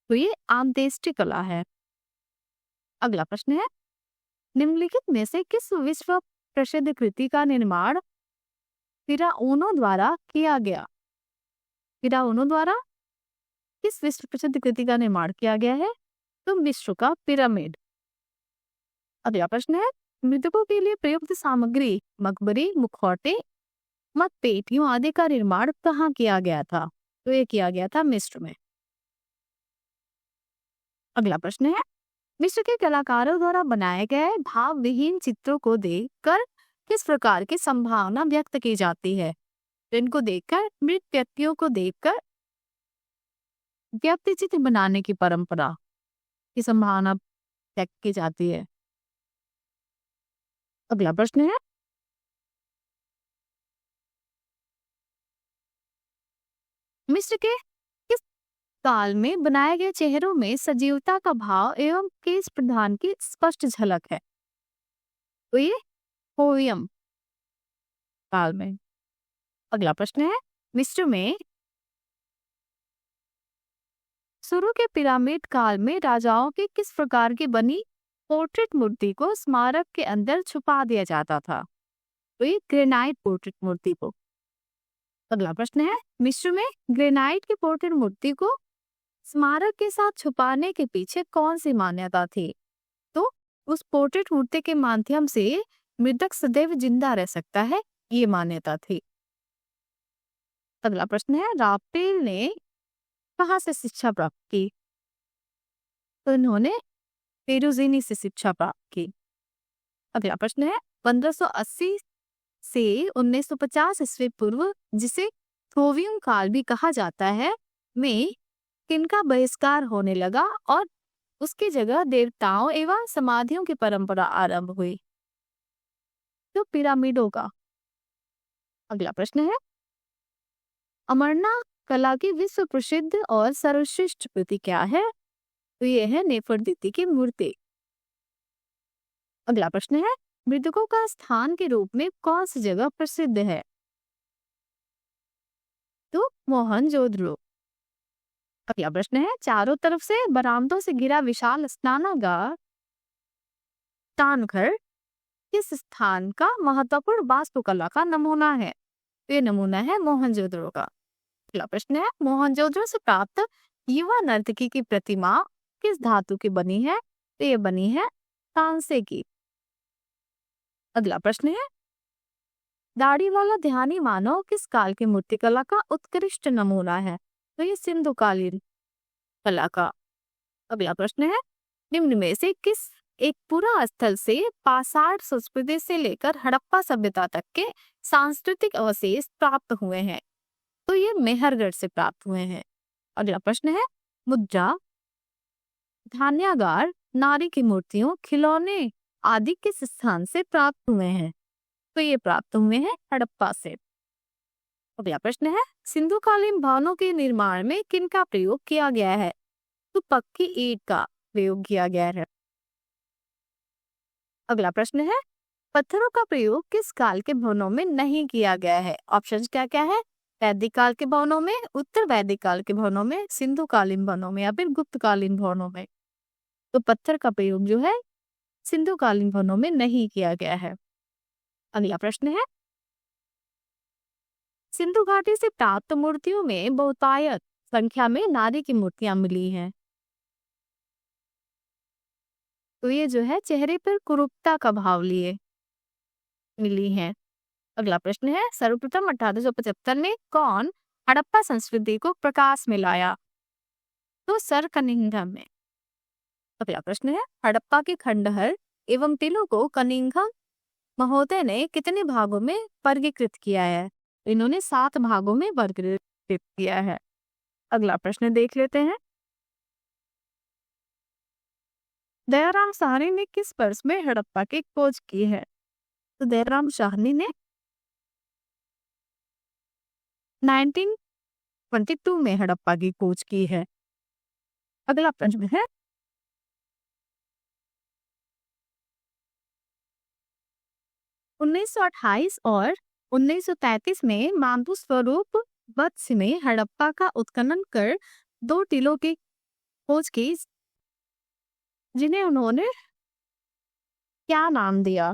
तो ये आमतेष्टि कला है। अगला प्रश्न है, निम्नलिखित में से किस विश्व प्रसिद्ध कृति का निर्माण फिरौनों द्वारा किया गया? फिरौनों द्वारा किस विश्व प्रसिद्ध कृति का निर्माण किया गया है? तो मिस्र का पिरामिड। अगला प्रश्न है, मृतकों के लिए प्रयुक्त सामग्री मकबरे, मुखौटे, मत पेटियों आदि का निर्माण कहाँ किया गया था? तो ये किया गया था मिस्र में। अगला प्रश्न है, मिस्र के कलाकारों द्वारा बनाए गए भाव विहीन चित्रों को देखकर किस प्रकार की संभावना व्यक्त की जाती है? तो इनको देखकर, मृत व्यक्तियों को देखकर व्यक्ति चित्र बनाने की परंपरा की संभावना व्यक्त की जाती है। अगला प्रश्न है, मिस्र के किस काल में बनाए गए चेहरों में सजीवता का भाव एवं केश प्रधान की स्पष्ट झलक है? तो ये होयम काल में। अगला प्रश्न है, मिस्र में शुरू के पिरामिड काल में राजाओं की किस प्रकार की बनी पोर्ट्रेट मूर्ति को स्मारक के अंदर छुपा दिया जाता था? तो ये ग्रेनाइट पोर्ट्रेट मूर्ति को। अगला प्रश्न है, मिस्र में ग्रेनाइट की पोर्ट्रेट मूर्ति को स्मारक के साथ छुपाने के पीछे कौन सी मान्यता थी? तो उस पोर्ट्रेट मूर्ति के माध्यम से मृतक सदैव जिंदा रह सकता है, ये मान्यता थी। अगला प्रश्न है, राफेल ने कहाँ से शिक्षा प्राप्त की? तो इन्होंने पेरुजीनी से शिक्षा प्राप्त की। अगला प्रश्न है, 1580 से 1950 ईस्वी पूर्व, जिसे थोवियम काल भी कहा जाता है, में किनका बहिष्कार होने लगा और उसकी जगह देवताओं एवं समाधियों की परंपरा आरंभ हुई? तो पिरामिडों का। अगला प्रश्न है, अमरना कला की विश्व प्रसिद्ध और सर्वश्रेष्ठ कृति क्या है? तो ये है नेफरदीति की मूर्ति। अगला प्रश्न है, मृतकों का स्थान के रूप में कौन सी जगह प्रसिद्ध है? तो मोहनजोदड़ो। अगला प्रश्न है, चारों तरफ से बरामदों से घिरा विशाल स्नानागार तानघर किस स्थान का महत्वपूर्ण वास्तुकला का नमूना है? ये नमूना है मोहनजोदड़ो का। अगला प्रश्न है, मोहनजोदड़ो से प्राप्त युवा नर्तकी की प्रतिमा किस धातु की बनी है? तो ये बनी है कांसे की। अगला प्रश्न है, दाढ़ी वाला ध्यानी मानव किस काल की मूर्तिकला का उत्कृष्ट नमूना है? तो ये सिंधुकालीन कला का। अगला प्रश्न है, निम्न में से किस एक पूरा स्थल से पाषाण संस्कृति से लेकर हड़प्पा सभ्यता तक के सांस्कृतिक अवशेष प्राप्त हुए हैं? तो ये मेहरगढ़ से प्राप्त हुए हैं। अगला प्रश्न है, मुद्रा, धान्यागार, नारी की मूर्तियों, खिलौने आदि किस स्थान से प्राप्त हुए हैं? तो ये प्राप्त हुए हैं हड़प्पा से। अगला प्रश्न है, सिंधुकालीन भवनों के निर्माण में किनका प्रयोग किया गया है? तो पक्की ईंट का प्रयोग किया गया है। अगला प्रश्न है, पत्थरों का प्रयोग किस काल के भवनों में नहीं किया गया है? ऑप्शन क्या क्या है? वैदिक काल के भवनों में, उत्तर वैदिक काल के भवनों में, सिंधुकालीन भवनों में या फिर गुप्तकालीन भवनों में? तो पत्थर का प्रयोग जो है सिंधुकालीन भवनों में नहीं किया गया है। अगला प्रश्न है, सिंधु घाटी से प्राप्त मूर्तियों में बहुतायत संख्या में नारी की मूर्तियां मिली हैं। तो ये जो है चेहरे पर कुरूपता का भाव लिए मिली हैं। अगला प्रश्न है, सर्वप्रथम 1875 में कौन हड़प्पा संस्कृति को प्रकाश में लाया? तो सर कनिंघम में। अगला प्रश्न है, हड़प्पा के खंडहर एवं टीलों को कनिंघम महोदय ने कितने भागों में वर्गीकृत किया है? इन्होंने 7 भागों में वर्गीकृत किया है। अगला प्रश्न देख लेते हैं, दयाराम साहनी ने किस वर्ष में हड़प्पा की खोज की है? तो दयाराम साहनी ने 1922 में हड़प्पा की खोज की है। अगला प्रश्न है, 1928 और 1933 में मामू स्वरूप वत्स में हड़प्पा का उत्खनन कर 2 टीलों की खोज की, जिन्हें उन्होंने क्या नाम दिया?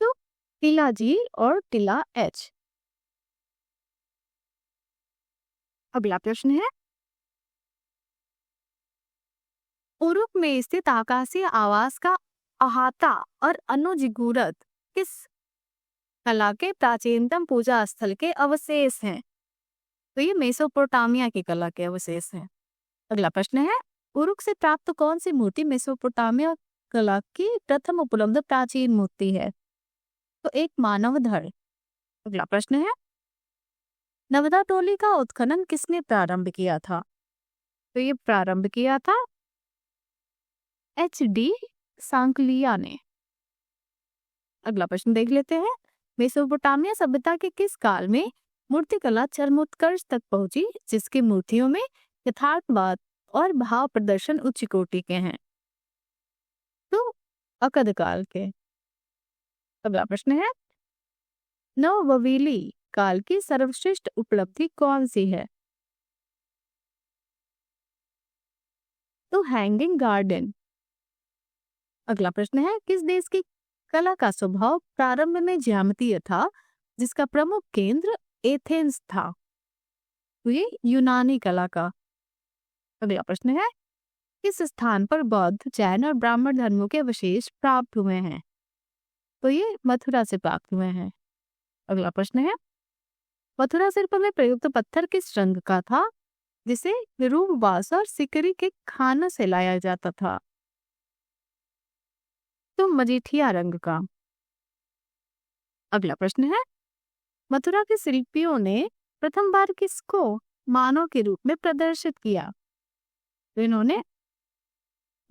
तो टीला जी और टीला एच। अगला प्रश्न है, उरुक में स्थित आकाशीय आवास का अहाता और अनुजिगुरत किस कला के प्राचीनतम पूजा स्थल के अवशेष हैं? तो ये मेसोपोटामिया की कला के अवशेष हैं। अगला प्रश्न है, उरुक से प्राप्त कौन सी मूर्ति मेसोपोटामिया कला की प्रथम उपलब्ध प्राचीन मूर्ति है? तो एक मानव धड़। अगला प्रश्न है, नवदा टोली का उत्खनन किसने प्रारंभ किया था? तो ये प्रारंभ किया था HD सांकलिया ने। अगला प्रश्न देख लेते हैं, मेसोपोटामिया सभ्यता के किस काल में मूर्तिकला चरमोत्कर्ष तक पहुंची, जिसकी मूर्तियों में यथार्थवाद और भाव प्रदर्शन उच्च कोटि के हैं? तो अकद काल के। अगला प्रश्न है, नवबवीली काल की सर्वश्रेष्ठ उपलब्धि कौन सी है? तो हैंगिंग गार्डन। अगला प्रश्न है, किस देश की कला का स्वभाव प्रारंभ में ज्यामितीय था, जिसका प्रमुख केंद्र एथेंस था? तो ये यूनानी कला का। अगला प्रश्न है, किस स्थान पर बौद्ध, जैन और ब्राह्मण धर्मों के अवशेष प्राप्त हुए हैं? तो ये मथुरा से प्राप्त हुए हैं। अगला प्रश्न है, मथुरा शिल्प में प्रयुक्त पत्थर किस रंग का था, जिसे रूप बास और सिकरी के खानों से लाया जाता था? तो मजीठिया रंग का। अगला प्रश्न है, मथुरा के शिल्पियों ने प्रथम बार किसको मानव के रूप में प्रदर्शित किया? तो इन्होंने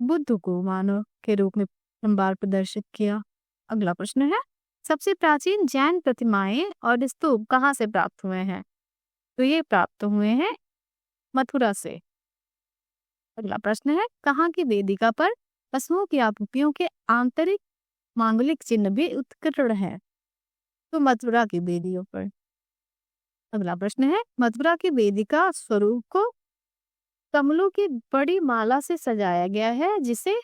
बुद्ध को मानव के रूप में प्रथम बार प्रदर्शित किया। अगला प्रश्न है, सबसे प्राचीन जैन प्रतिमाएं और स्तूप कहाँ से प्राप्त हुए हैं? तो ये प्राप्त हुए हैं मथुरा से। अगला प्रश्न है, कहाँ की वेदिका पर पशुओं की आकृतियों के आंतरिक मांगलिक चिन्ह भी उत्कीर्ण है? तो मथुरा की वेदियों पर। अगला प्रश्न है, मथुरा की वेदिका स्वरूप को कमलों की बड़ी माला से सजाया गया है, जिसे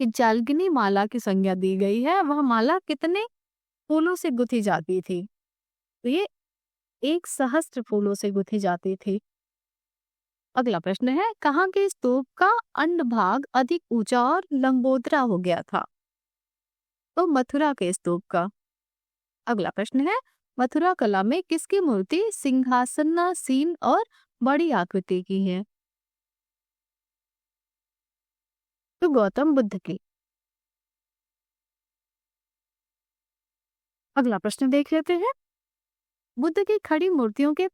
जालगिनी माला की संज्ञा दी गई है। वह माला कितने फूलों से गुथी जाती थी? तो ये 1 सहस्त्र फूलों से गुथी जाती थी। अगला प्रश्न है, कहाँ के स्तूप का अंड भाग अधिक ऊंचा और लंबोदरा हो गया था? तो मथुरा के स्तूप का। अगला प्रश्न है, मथुरा कला में किसकी मूर्ति सिंहासनासीन और बड़ी आकृति की है? तो गौतम बुद्ध की। अगला प्रश्न देख लेते हैं, बुद्ध की खड़ी मूर्तियों के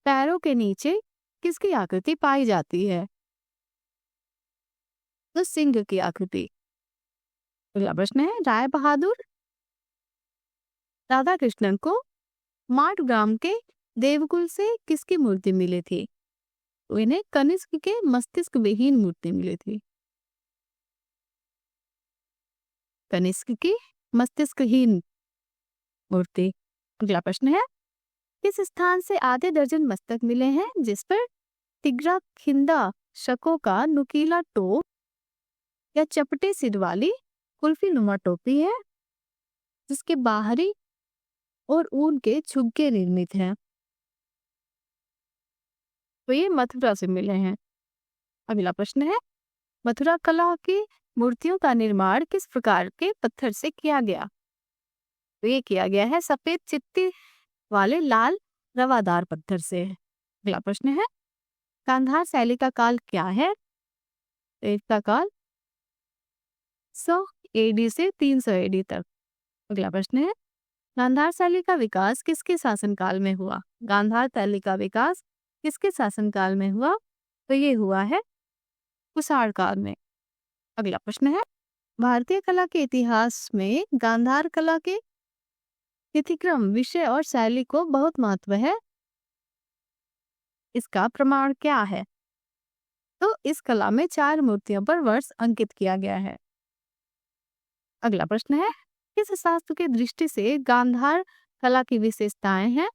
पैरों के नीचे किसकी आकृति पाई जाती है? तो सिंह की आकृति। अगला प्रश्न है, राय बहादुर राधा कृष्णन को माटगाम के देवकुल से किसकी मूर्ति मिली थी? तो इन्हें कनिष्क के मस्तिष्क विहीन मूर्ति मिली थी। कनिष्क की मस्तिष्कहीन मूर्ति। अगला प्रश्न है, किस स्थान से आधे दर्जन मस्तक मिले हैं, जिस पर तिग्रा खिंदा शकों का नुकीला टोप या चपटे सिर वाली कुल्फी नुमा टोपी है, जिसके बाहरी और ऊन के झुग्गे निर्मित हैं? तो ये मथुरा से मिले हैं। अगला प्रश्न है, मथुरा कला की मूर्तियों का निर्माण किस प्रकार के पत्थर से किया गया? तो ये किया गया है सफेद चित्ती वाले लाल रवादार पत्थर से। अगला प्रश्न है, गांधार शैली का काल क्या है? तो इसका काल 100 एडी से 300 एडी तक। अगला प्रश्न है, गांधार शैली का विकास किसके शासनकाल में हुआ? गांधार शैली का विकास किसके शासनकाल में हुआ? तो ये हुआ है कुषाण काल में। अगला प्रश्न है, भारतीय कला के इतिहास में गांधार कला के तिथिक्रम, विषय और शैली को बहुत महत्व है। इसका प्रमाण क्या है? तो इस कला में 4 मूर्तियों पर वर्ष अंकित किया गया है। अगला प्रश्न है, किस शास्त्र के दृष्टि से गांधार कला की विशेषताएं हैं?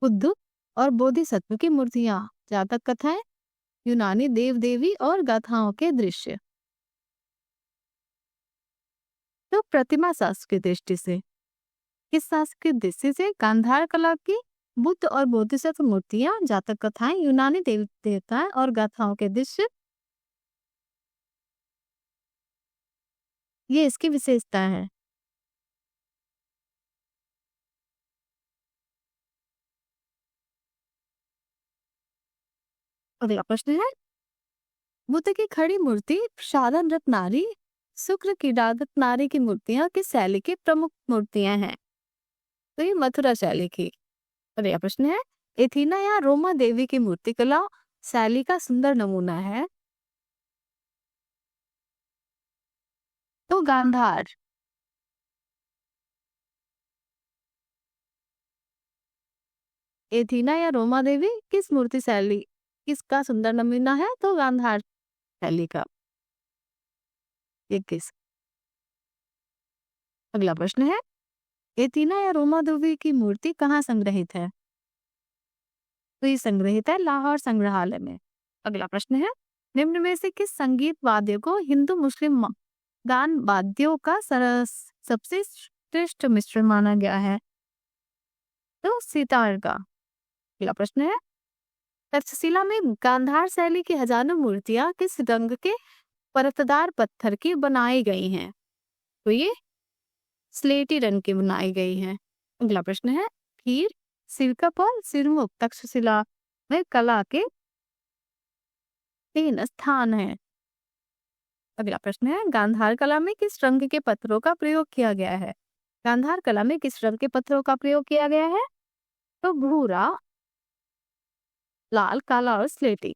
बुद्ध और बोधिसत्व की मूर्तियां, जातक कथाएं, यूनानी देव देवी और गाथाओं के दृश्य। तो प्रतिमा शास्त्र की दृष्टि से, किस शास्त्र की दृष्टि से गांधार कला की बुद्ध और बोधिसत्व मूर्तियां, जातक कथाएं, यूनानी देवी देवताएं और गाथाओं के दृश्य, ये इसकी विशेषता है। अगला प्रश्न है, बुद्ध की खड़ी मूर्ति, साधन रथ नारी, शुक्र की डागत नारी की मूर्तियां किस शैली की प्रमुख मूर्तियां हैं? तो ये मथुरा शैली की। अगला प्रश्न है, एथीना या रोमा देवी की मूर्तिकला शैली का सुंदर नमूना है? तो गांधार। एथीना या रोमा देवी किस मूर्ति शैली किसका सुंदर नमूना है? तो गांधार शैली का। 21। अगला प्रश्न है, एथीना या रोमा देवी की मूर्ति कहाँ संग्रहित है? तो ये संग्रहित है लाहौर संग्रहालय में। अगला प्रश्न है, निम्न में से किस संगीत वाद्य को हिंदू मुस्लिम गान वाद्यों का सबसे श्रेष्ठ मिश्रण माना गया है? तो सितार का। अगला प्रश्न है, तक्षशिला में गांधार शैली की हजारों मूर्तियां किस रंग के परतदार पत्थर की बनाई गई हैं? तो ये स्लेटी रंग की बनाई गई हैं। अगला प्रश्न है, फिर सिरकप और सिरमुख तक्षशिला में कला के 3 स्थान हैं। अगला प्रश्न है, गांधार कला में किस रंग के पत्थरों का प्रयोग किया गया है? गांधार कला में किस रंग के पत्थरों का प्रयोग किया गया है? तो भूरा, लाल, काला और स्लेटी।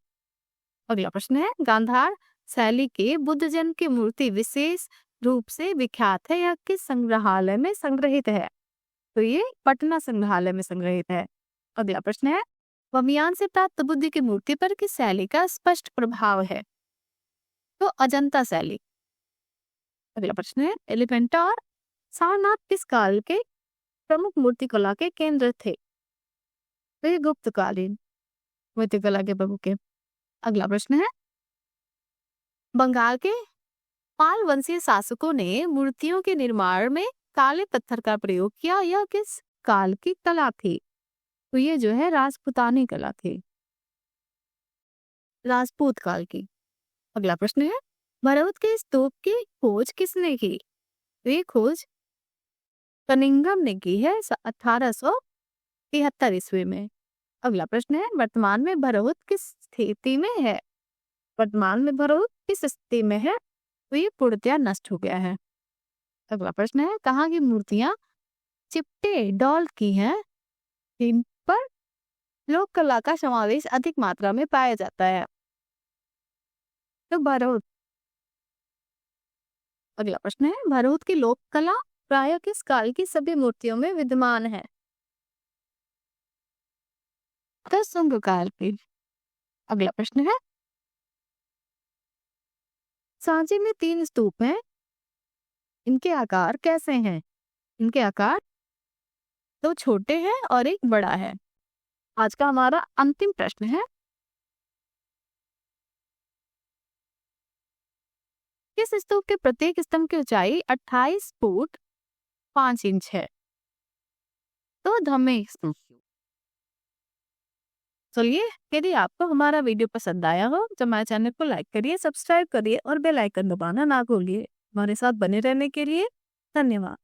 अगला प्रश्न है, गांधार शैली के बुद्ध जन की मूर्ति विशेष रूप से विख्यात है, यह किस संग्रहालय में संग्रहित है? तो ये पटना संग्रहालय में संग्रहित है। अगला प्रश्न है, बमियान से प्राप्त बुद्ध की मूर्ति पर किस शैली का स्पष्ट प्रभाव है? तो अजंता शैली। अगला प्रश्न है, एलिफेंटा और सारनाथ किस काल के प्रमुख मूर्तिकला के केंद्र थे? तो ये गुप्तकालीन मूर्तिकला के प्रमुख है। अगला प्रश्न है, बंगाल के पाल वंशीय शासकों ने मूर्तियों के निर्माण में काले पत्थर का प्रयोग किया, यह किस काल की कला थी? तो ये जो है राजपूतानी कला थी, राजपूत काल की। अगला प्रश्न है, भरत के स्तूप की खोज किसने की? तो ये खोज कनिंघम ने की है 1873 ईस्वी में। अगला प्रश्न है, वर्तमान में भरत किस स्थिति में है? वर्तमान में भरत किस स्थिति में है? तो ये पूर्णतया नष्ट हो गया है। अगला प्रश्न है, कहाँ की मूर्तियां चिपटे डॉल की हैं, जिन पर लोक कला का समावेश अधिक मात्रा में पाया जाता है? तो भरत। अगला प्रश्न है, भरत की लोक कला प्राय किस काल की सभी मूर्तियों में विद्यमान है? तो शुंग काल की। अगला प्रश्न है, सांची में 3 स्तूप हैं, इनके आकार कैसे हैं? इनके आकार 2 छोटे हैं और एक बड़ा है। आज का हमारा अंतिम प्रश्न है, किस स्तूप के प्रत्येक स्तंभ की ऊंचाई 28 फुट 5 इंच है? तो धम्मे स्तूप। चलिए, यदि आपको हमारा वीडियो पसंद आया हो तो हमारे चैनल को लाइक करिए, सब्सक्राइब करिए और बेल आइकन दबाना ना भूलिए। हमारे साथ बने रहने के लिए धन्यवाद।